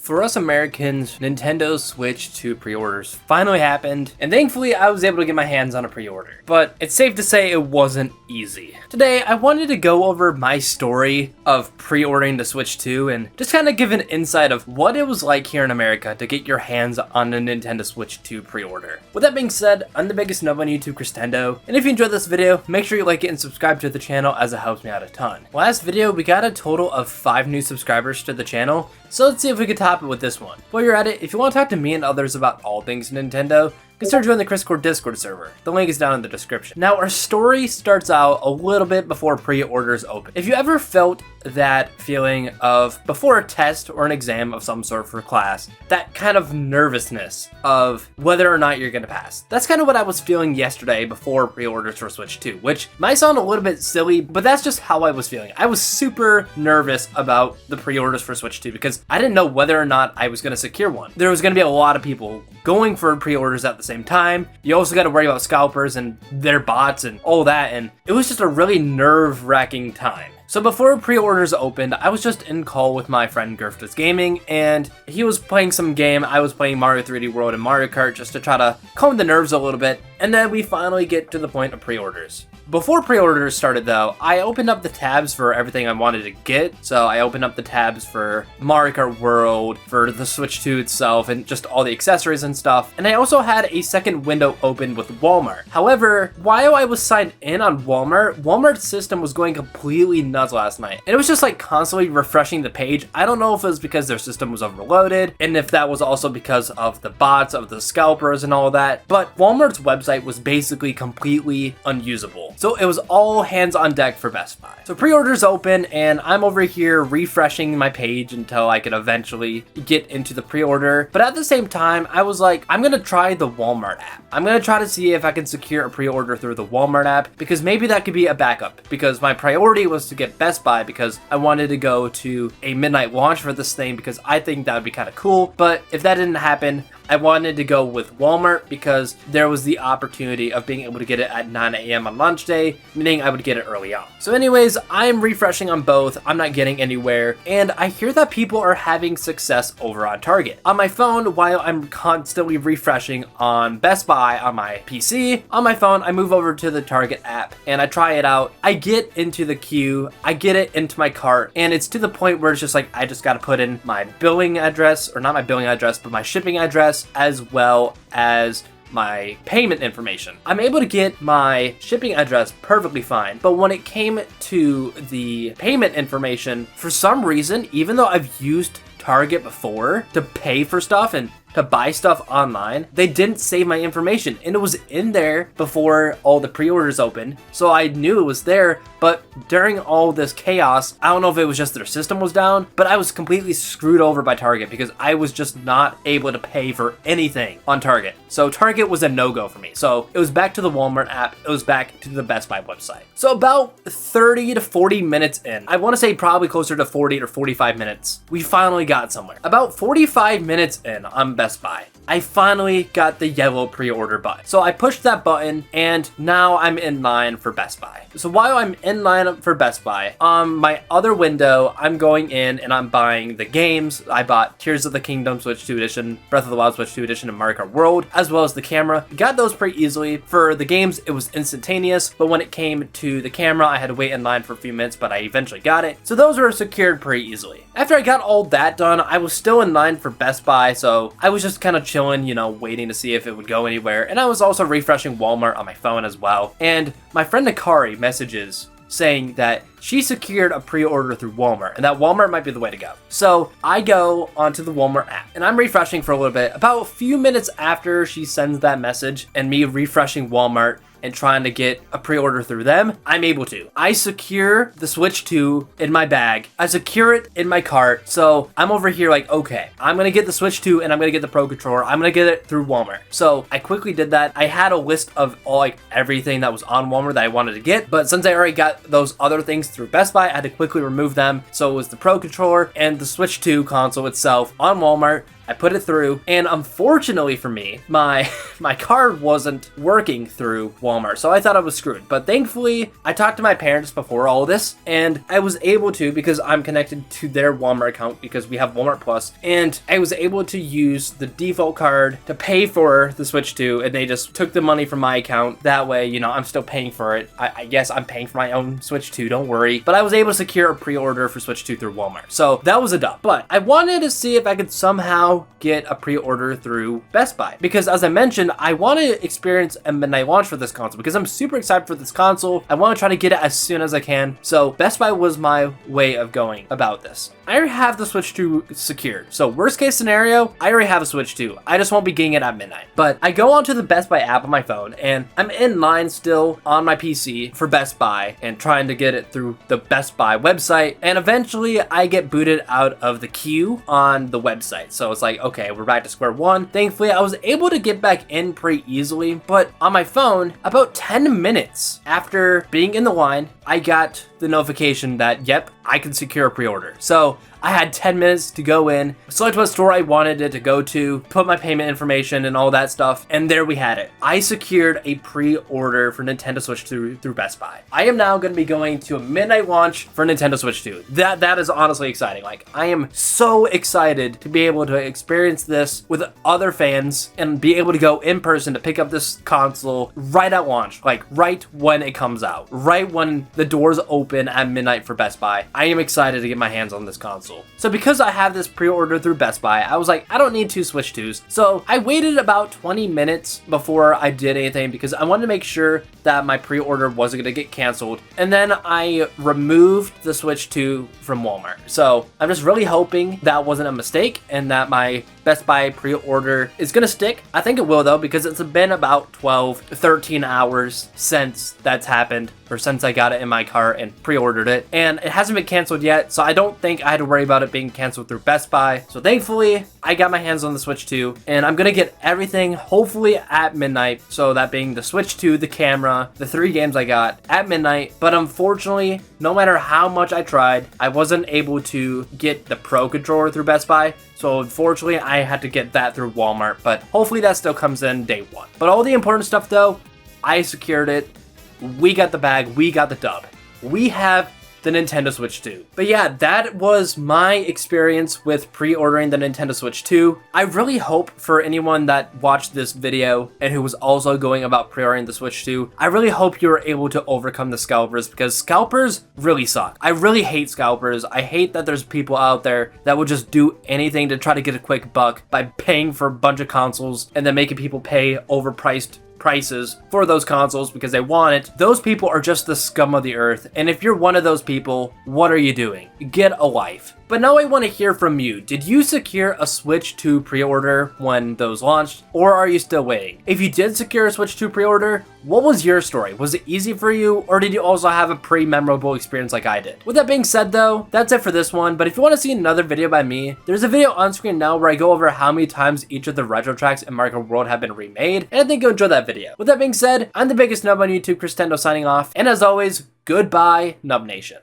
For us Americans, Nintendo Switch 2 pre-orders finally happened, and thankfully I was able to get my hands on a pre-order. But it's safe to say it wasn't easy. Today, I wanted to go over my story of pre-ordering the Switch 2 and just kind of give an insight of what it was like here in America to get your hands on a Nintendo Switch 2 pre-order. With that being said, I'm the biggest nub on YouTube, Cristendo, and if you enjoyed this video, make sure you like it and subscribe to the channel as it helps me out a ton. Last video, we got a total of 5 new subscribers to the channel, so let's see if we can top it with this one. While you're at it, if you want to talk to me and others about all things Nintendo, consider joining the Criscord Discord server. The link is down in the description. Now, our story starts out a little bit before pre-orders open. If you ever felt that feeling of before a test or an exam of some sort for class, that kind of nervousness of whether or not you're gonna pass. That's kind of what I was feeling yesterday before pre-orders for Switch 2, which might sound a little bit silly, but that's just how I was feeling. I was super nervous about the pre-orders for Switch 2 because I didn't know whether or not I was gonna secure one. There was gonna be a lot of people going for pre-orders at the same time. You also got to worry about scalpers and their bots and all that, and it was just a really nerve-wracking time. So before pre-orders opened, I was just in call with my friend Gerftas Gaming, and he was playing some game. I was playing Mario 3D World and Mario Kart just to try to calm the nerves a little bit, and then we finally get to the point of pre-orders. Before pre-orders started though, I opened up the tabs for everything I wanted to get. So I opened up the tabs for Mario Kart World, for the Switch 2 itself, and just all the accessories and stuff. And I also had a second window open with Walmart. However, while I was signed in on Walmart's system was going completely nuts last night. And it was just like constantly refreshing the page. I don't know if it was because their system was overloaded, and if that was also because of the bots, of the scalpers and all that. But Walmart's website was basically completely unusable. So it was all hands on deck for Best Buy. So pre-orders open, and I'm over here refreshing my page until I could eventually get into the pre-order. But at the same time, I was like, I'm gonna try the Walmart app. I'm gonna try to see if I can secure a pre-order through the Walmart app, because maybe that could be a backup. Because my priority was to get Best Buy because I wanted to go to a midnight launch for this thing because I think that would be kind of cool. But if that didn't happen, I wanted to go with Walmart because there was the opportunity of being able to get it at 9 a.m. on launch day, meaning I would get it early on. So anyways, I'm refreshing on both. I'm not getting anywhere, and I hear that people are having success over on Target. On my phone, while I'm constantly refreshing on Best Buy on my PC, on my phone, I move over to the Target app and I try it out. I get into the queue, I get it into my cart, and it's to the point where it's just like, I just gotta put in my billing address, or not my billing address, but my shipping address, as well as my payment information. I'm able to get my shipping address perfectly fine, but when it came to the payment information, for some reason, even though I've used Target before to pay for stuff and to buy stuff online, they didn't save my information, and it was in there before all the pre-orders opened, so I knew it was there. But during all this chaos, I don't know if it was just their system was down, but I was completely screwed over by Target because I was just not able to pay for anything on Target. So Target was a no-go for me. So it was back to the Walmart app, it was back to the Best Buy website. So about 30 to 40 minutes in, I want to say probably closer to 40 or 45 minutes, we finally got somewhere. About 45 minutes in on Best Buy, I finally got the yellow pre-order button. So I pushed that button, and now I'm in line for Best Buy. So while I'm in line for Best Buy, on my other window, I'm going in and I'm buying the games. I bought Tears of the Kingdom Switch 2 Edition, Breath of the Wild Switch 2 Edition, and Mario Kart World, as well as the camera. Got those pretty easily. For the games, it was instantaneous, but when it came to the camera, I had to wait in line for a few minutes, but I eventually got it. So those were secured pretty easily. After I got all that done, I was still in line for Best Buy, so I was just kind of chilling, you know, waiting to see if it would go anywhere. And I was also refreshing Walmart on my phone as well. And my friend Akari messages saying that she secured a pre-order through Walmart and that Walmart might be the way to go. So I go onto the Walmart app and I'm refreshing for a little bit. About a few minutes after she sends that message and me refreshing Walmart and trying to get a pre-order through them, I'm able to. I secure the Switch 2 in my bag. I secure it in my cart. So I'm over here like, okay, I'm gonna get the Switch 2 and I'm gonna get the Pro Controller. I'm gonna get it through Walmart. So I quickly did that. I had a list of all everything that was on Walmart that I wanted to get, but since I already got those other things through Best Buy, I had to quickly remove them. So it was the Pro Controller and the Switch 2 console itself on Walmart. I put it through, and unfortunately for me, my card wasn't working through Walmart, so I thought I was screwed. But thankfully, I talked to my parents before all this, and I was able to, because I'm connected to their Walmart account because we have Walmart Plus, and I was able to use the default card to pay for the Switch 2, and they just took the money from my account. That way, you know, I'm still paying for it. I guess I'm paying for my own Switch 2, don't worry. But I was able to secure a pre-order for Switch 2 through Walmart. So that was a dub. But I wanted to see if I could somehow get a pre-order through Best Buy, because as I mentioned, I want to experience a midnight launch for this console because I'm super excited for this console. I want to try to get it as soon as I can. So Best Buy was my way of going about this. I already have the Switch 2 secured. So worst case scenario, I already have a Switch 2. I just won't be getting it at midnight. But I go onto the Best Buy app on my phone, and I'm in line still on my PC for Best Buy and trying to get it through the Best Buy website. And eventually I get booted out of the queue on the website. So it's like, okay, we're back to square one. Thankfully, I was able to get back in pretty easily. But on my phone, about 10 minutes after being in the line, I got the notification that, yep, I can secure a pre-order. So I had 10 minutes to go in, select what store I wanted it to go to, put my payment information and all that stuff, and there we had it. I secured a pre-order for Nintendo Switch 2 through Best Buy. I am now going to be going to a midnight launch for Nintendo Switch 2. That is honestly exciting. Like, I am so excited to be able to experience this with other fans and be able to go in person to pick up this console right at launch, like right when it comes out, right when the doors open at midnight for Best Buy. I am excited to get my hands on this console. So because I have this pre-order through Best Buy, I was like, I don't need two Switch 2s. So I waited about 20 minutes before I did anything because I wanted to make sure that my pre-order wasn't going to get canceled. And then I removed the Switch 2 from Walmart. So I'm just really hoping that wasn't a mistake and that my Best Buy pre-order is going to stick. I think it will though, because it's been about 12, 13 hours since that's happened, or since I got it in my car and pre-ordered it. And it hasn't been canceled yet, so I don't think I had to worry about it being canceled through Best Buy. So thankfully, I got my hands on the Switch 2, and I'm going to get everything hopefully at midnight. So that being the Switch 2, the camera, the 3 games I got at midnight. But unfortunately, no matter how much I tried, I wasn't able to get the Pro controller through Best Buy. So unfortunately, I had to get that through Walmart, but hopefully that still comes in day one. But all the important stuff though, I secured it. We got the bag, we got the dub. We have the Nintendo Switch 2. But yeah, that was my experience with pre-ordering the Nintendo Switch 2. I really hope for anyone that watched this video and who was also going about pre-ordering the Switch 2, I really hope you were able to overcome the scalpers, because scalpers really suck. I really hate scalpers. I hate that there's people out there that will just do anything to try to get a quick buck by paying for a bunch of consoles and then making people pay overpriced prices for those consoles because they want it. Those people are just the scum of the earth, and if you're one of those people, what are you doing? Get a life. But now I want to hear from you. Did you secure a Switch 2 pre-order when those launched, or are you still waiting? If you did secure a Switch 2 pre-order, what was your story? Was it easy for you, or did you also have a pretty memorable experience like I did? With that being said though, that's it for this one, but if you want to see another video by me, there's a video on screen now where I go over how many times each of the retro tracks in Mario Kart World have been remade, and I think you'll enjoy that video. With that being said, I'm the biggest nub on YouTube, Chris Tendo, signing off, and as always, goodbye, Nub Nation.